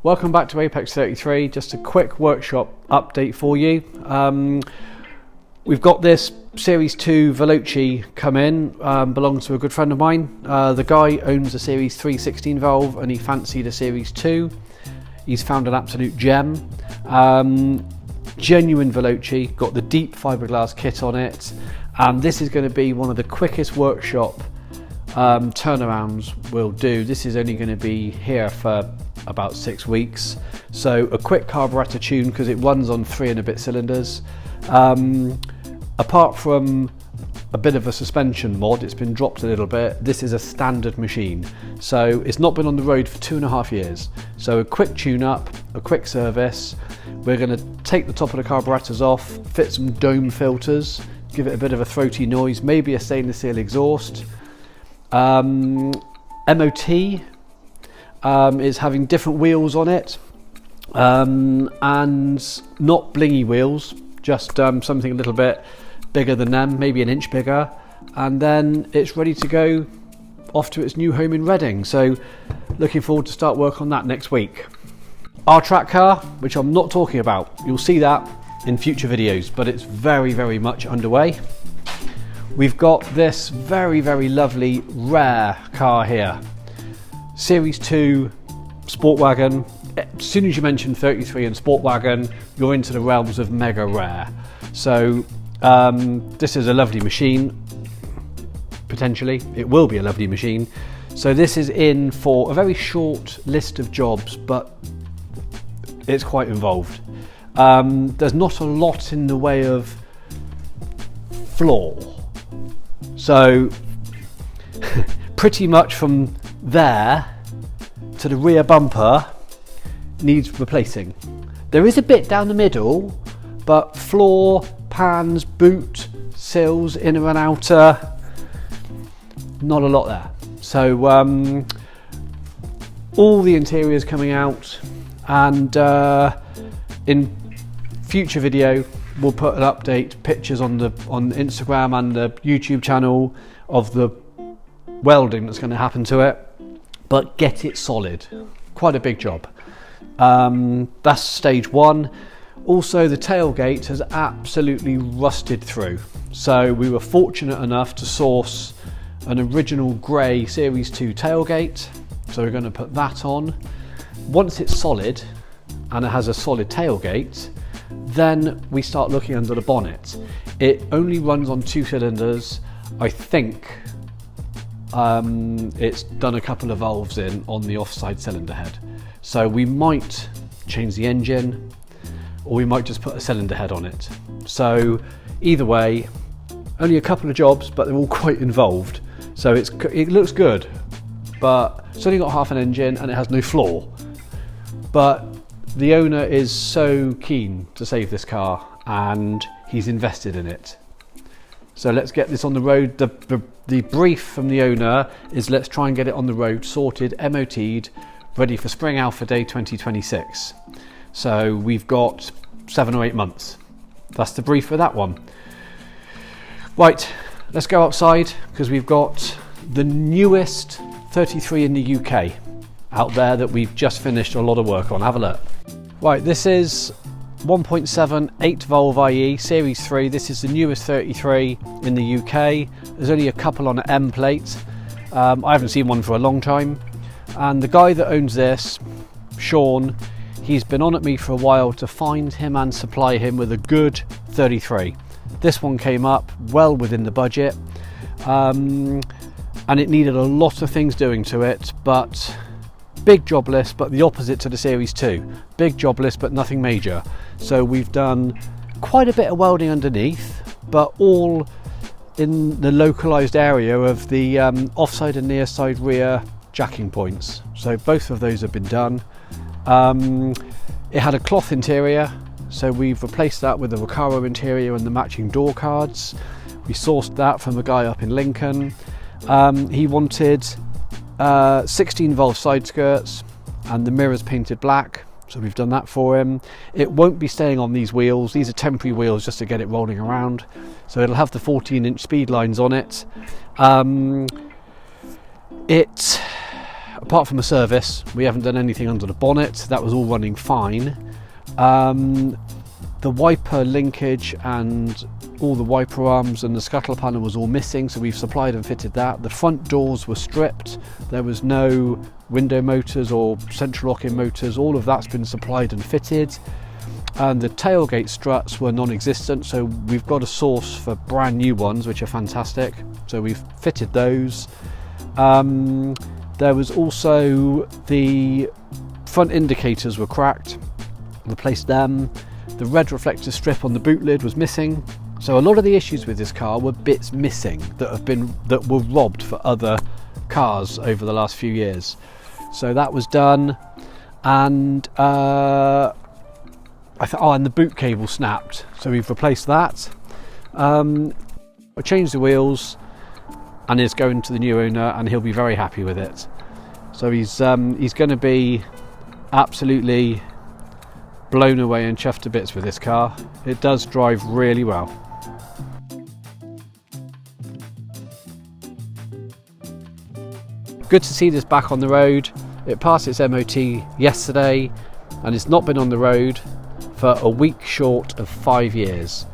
Welcome back to Apex33. Just a quick workshop update for you. We've got this Series 2 Veloce come in, belongs to a good friend of mine. The guy owns a Series 3 16 valve and he fancied a Series 2. He's found an absolute gem. Genuine Veloce, got the deep fiberglass kit on it, and this is going to be one of the quickest workshop turnarounds we'll do. This is only going to be here for about 6 weeks, so a quick carburetor tune because it runs on 3 and a bit cylinders. Apart from a bit of a suspension mod, it's been dropped a little bit. This is a standard machine, so it's not been on the road for 2.5 years. So a quick tune up, a quick service. We're going to take the top of the carburetors off, fit some dome filters, give it a bit of a throaty noise, maybe a stainless steel exhaust. MOT is having different wheels on it, and not blingy wheels, just something a little bit bigger than them, maybe an inch bigger, and then it's ready to go off to its new home in Reading. So looking forward to start work on that next week. Our track car, which I'm not talking about, you'll see that in future videos, but it's very much underway. We've got this very lovely rare car here, Series 2 Sport Wagon. As soon as you mention 33 and Sport Wagon, you're into the realms of mega rare. So this is a lovely machine. Potentially it will be a lovely machine. So this is in for a very short list of jobs, but it's quite involved. There's not a lot in the way of floor, so pretty much from there to the rear bumper needs replacing. There is a bit down the middle, but floor, pans, boot, sills, inner and outer, not a lot there. So all the interiors coming out, and in future video we'll put an update, pictures on Instagram and the YouTube channel of the welding that's going to happen to it, but get it solid. Quite a big job. That's stage 1. Also, the tailgate has absolutely rusted through, so we were fortunate enough to source an original grey Series 2 tailgate, so we're going to put that on. Once it's solid and it has a solid tailgate, then we start looking under the bonnet. It only runs on 2 cylinders. I think it's done a couple of valves in on the offside cylinder head, so we might change the engine, or we might just put a cylinder head on it. So either way, only a couple of jobs, but they're all quite involved. So it looks good, but it's only got half an engine and it has no floor. But the owner is so keen to save this car and he's invested in it. So let's get this on the road. The brief from the owner is let's try and get it on the road, sorted, MOT'd, ready for Spring Alpha Day 2026. So we've got 7 or 8 months. That's the brief for that one. Right, let's go outside because we've got the newest 33 in the UK out there that we've just finished a lot of work on. Have a look. Right, this is 1.7 8 valve IE Series 3. This is the newest 33 in the UK. There's only a couple on an M plate. I haven't seen one for a long time. And the guy that owns this, Sean, he's been on at me for a while to find him and supply him with a good 33. This one came up well within the budget, and it needed a lot of things doing to it, but big job list, but the opposite to the Series 2. Big job list, but nothing major. So we've done quite a bit of welding underneath, but all in the localized area of the offside and near side rear jacking points. So both of those have been done. It had a cloth interior, so we've replaced that with a Recaro interior and the matching door cards. We sourced that from a guy up in Lincoln. He wanted 16 valve side skirts and the mirrors painted black, so we've done that for him. It won't be staying on these wheels. These are temporary wheels just to get it rolling around, so it'll have the 14-inch speed lines on it. apart from the service, we haven't done anything under the bonnet. That was all running fine. The wiper linkage and all the wiper arms and the scuttle panel was all missing, so we've supplied and fitted that. The front doors were stripped. There was no window motors or central locking motors. All of that's been supplied and fitted. And the tailgate struts were non-existent, so we've got a source for brand new ones, which are fantastic. So we've fitted those. There was also the front indicators were cracked, replaced them. The red reflector strip on the boot lid was missing. So a lot of the issues with this car were bits missing that were robbed for other cars over the last few years. So that was done, and and the boot cable snapped, so we've replaced that. I changed the wheels, and it's going to the new owner, and he'll be very happy with it. So he's going to be absolutely blown away and chuffed to bits with this car. It does drive really well. Good to see this back on the road. It passed its MOT yesterday, and it's not been on the road for a week short of 5 years.